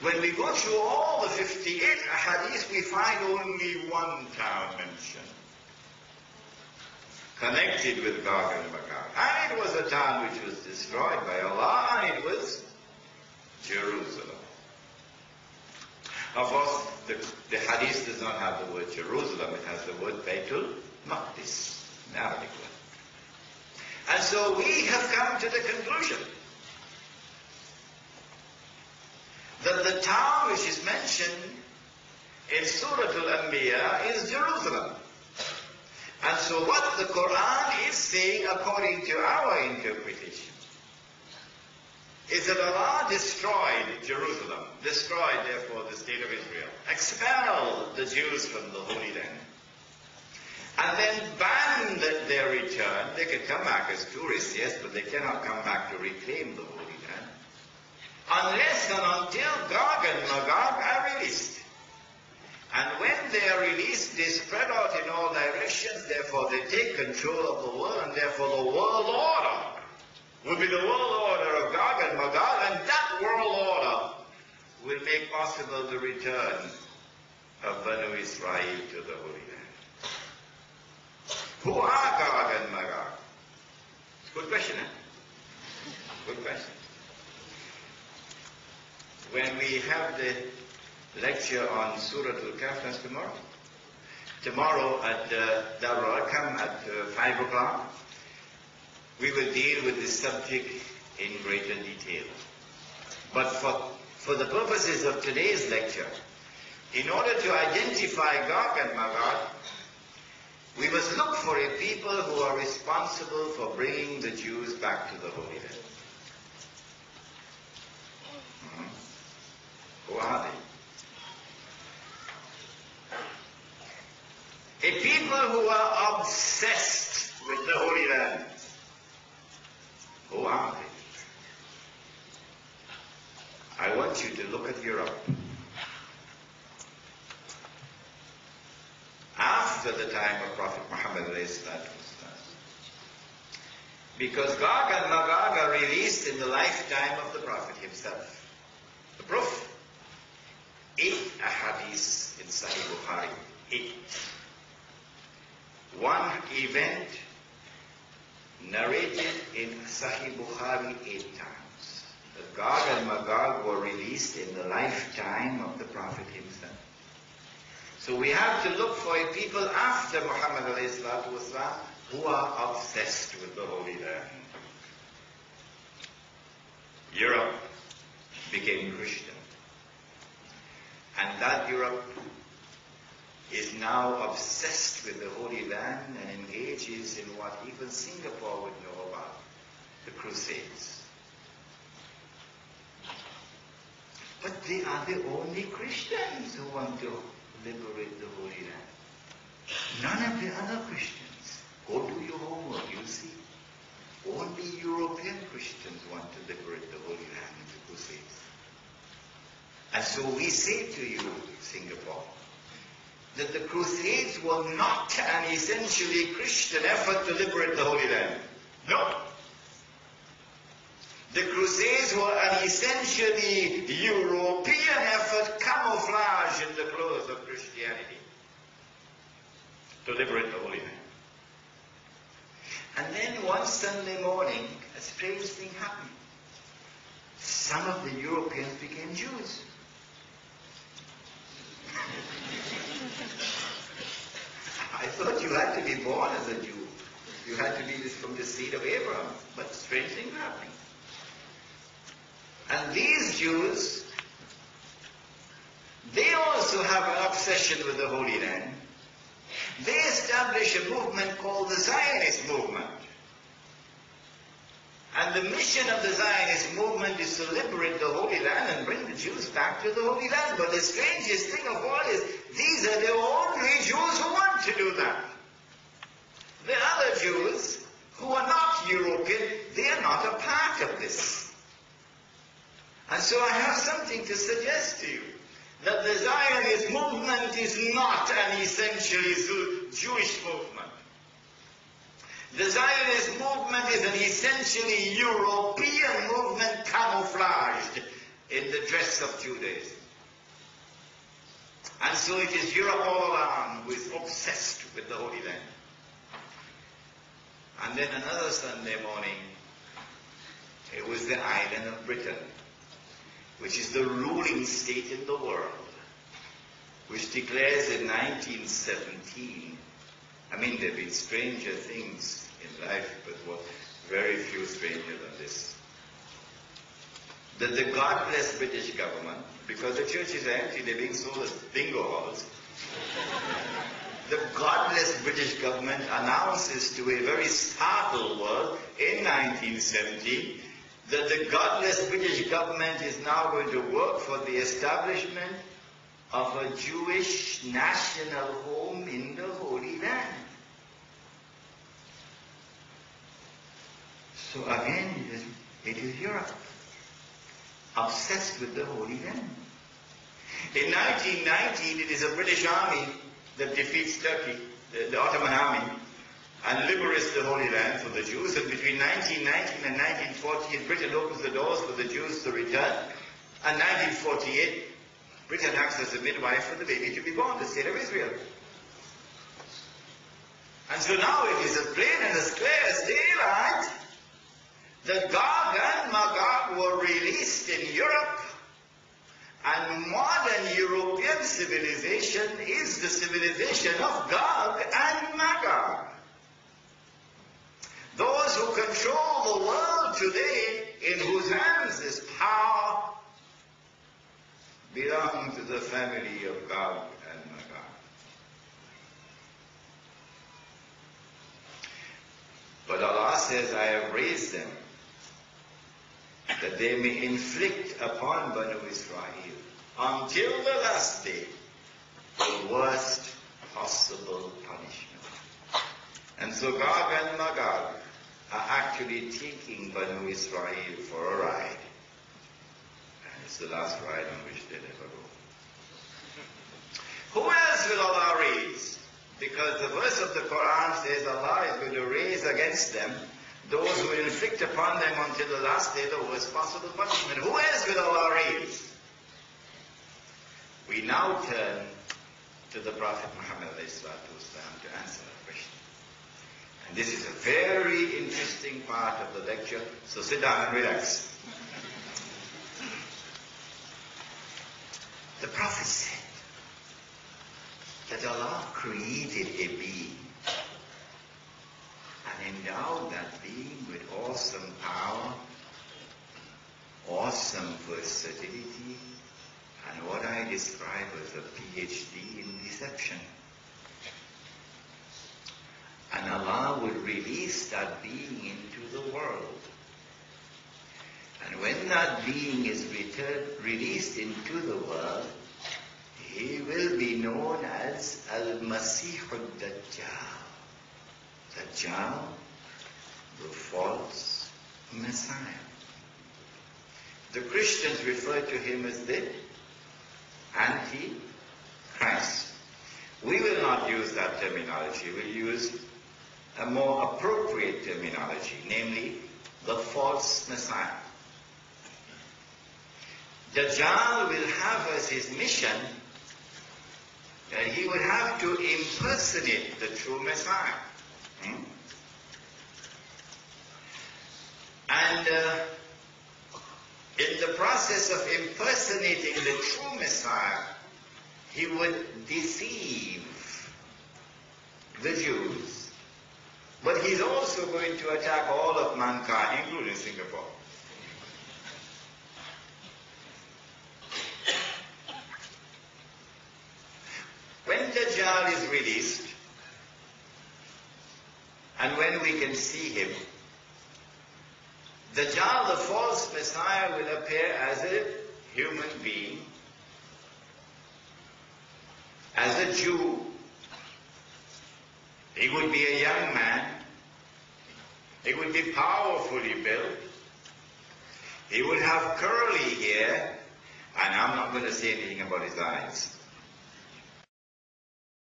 When we go through all the 58 hadiths, we find only one town mentioned, connected with Gog and Magog. And it was a town which was destroyed by Allah, and it was Jerusalem. Of course, the hadith does not have the word Jerusalem, it has the word Baitul Maqdis, in Arabic. And so we have come to the conclusion that the town which is mentioned in Surah Al-Anbiya is Jerusalem. And so what the Quran is saying, according to our interpretation, is that Allah destroyed Jerusalem, destroyed therefore the state of Israel, expelled the Jews from the Holy Land, and then banned their return. They can come back as tourists, yes, but they cannot come back to reclaim the Holy Land, unless and until Gog and Magog are released. And when they are released, they spread out in all directions, therefore they take control of the world, and therefore the world order will be the world order of Gog and Magog, and that world order will make possible the return of Banu Israel to the Holy Land. Who are Gog and Magog? Good question, eh? Good question. When we have the lecture on Surah Al-Kahf, that's tomorrow. Tomorrow at Darul Arqam at 5 o'clock, we will deal with this subject in greater detail. But for the purposes of today's lecture, in order to identify Gog and Magog, we must look for a people who are responsible for bringing the Jews back to the Holy Land. Who are they? A people who are obsessed with the Holy Land. Who are they? I want you to look at Europe. After the time of Prophet Muhammad, because Gog and Magog are released in the lifetime of the Prophet himself. The proof? 8 ahadith in Sahih Bukhari. 8. One event narrated in Sahih Bukhari 8 times. That Gog and Magog were released in the lifetime of the Prophet himself. So we have to look for a people after Muhammad والسلام, who are obsessed with the Holy Land. Europe became Christian. And that Europe is now obsessed with the Holy Land and engages in what even Singapore would know about, the Crusades. But they are the only Christians who want to liberate the Holy Land. None of the other Christians. Go do your homework, you'll see. Only European Christians want to liberate the Holy Land in the Crusades. And so we say to you, Singapore, that the Crusades were not an essentially Christian effort to liberate the Holy Land. No. The Crusades were an essentially European effort camouflaged in the clothes of Christianity to liberate the Holy Land. And then one Sunday morning, a strange thing happened. Some of the Europeans became Jews. I thought you had to be born as a Jew. You had to be from the seed of Abraham. But strange things happening. And these Jews, they also have an obsession with the Holy Land. They establish a movement called the Zionist movement. And the mission of the Zionist movement is to liberate the Holy Land and bring the Jews back to the Holy Land. But the strangest thing of all is, these are the only Jews who want to do that. The other Jews, who are not European, they are not a part of this. And so I have something to suggest to you, that the Zionist movement is not an essentially Jewish movement. The Zionist movement is an essentially European movement camouflaged in the dress of Judaism. And so it is Europe all along who is obsessed with the Holy Land. And then another Sunday morning, it was the island of Britain, which is the ruling state in the world, which declares in 1917, I mean, there have been stranger things in life, but what very few stranger than this, that the godless British government, because the churches are empty, they're being sold as bingo halls, the godless British government announces to a very startled world in 1917 that the godless British government is now going to work for the establishment of a Jewish national home in the Holy Land. So again, it is Europe, obsessed with the Holy Land. In 1919, it is a British army that defeats Turkey, the Ottoman army, and liberates the Holy Land for the Jews. And between 1919 and 1948, Britain opens the doors for the Jews to return. And 1948, Britain acts as a midwife for the baby to be born, the state of Israel. And so now it is as plain and as clear as daylight that Gog and Magog were released in Europe. And modern European civilization is the civilization of Gog and Magog. Those who control the world today, in whose hands is power, belong to the family of Gog and Magog. But Allah says, I have raised them, that they may inflict upon Banu Israel, until the last day, the worst possible punishment. And so Gog and Magog are actually taking Banu Israel for a ride. And it's the last ride on which they'll ever go. Who else will Allah raise? Because the verse of the Quran says Allah is going to raise against them those who will inflict upon them until the last day the worst possible punishment. Who else will Allah raise? We now turn to the Prophet Muhammad to answer that question. And this is a very interesting part of the lecture, so sit down and relax. The Prophet said that Allah created a being and endowed that being with awesome power, awesome versatility, and what I describe as a PhD in deception. And Allah will release that being into the world. And when that being is released into the world, he will be known as Al-Masih al-Dajjal. Dajjal, the false Messiah. The Christians refer to him as the Antichrist. We will not use that terminology. We'll use a more appropriate terminology, namely the false Messiah. Dajjal will have as his mission that he would have to impersonate the true Messiah. And in the process of impersonating the true Messiah, he would deceive the Jews. But he's also going to attack all of mankind, including Singapore. When Dajjal is released, and when we can see him, Dajjal, the false Messiah, will appear as a human being, as a Jew. He would be a young man. He would be powerfully built. He would have curly hair, and I'm not going to say anything about his eyes.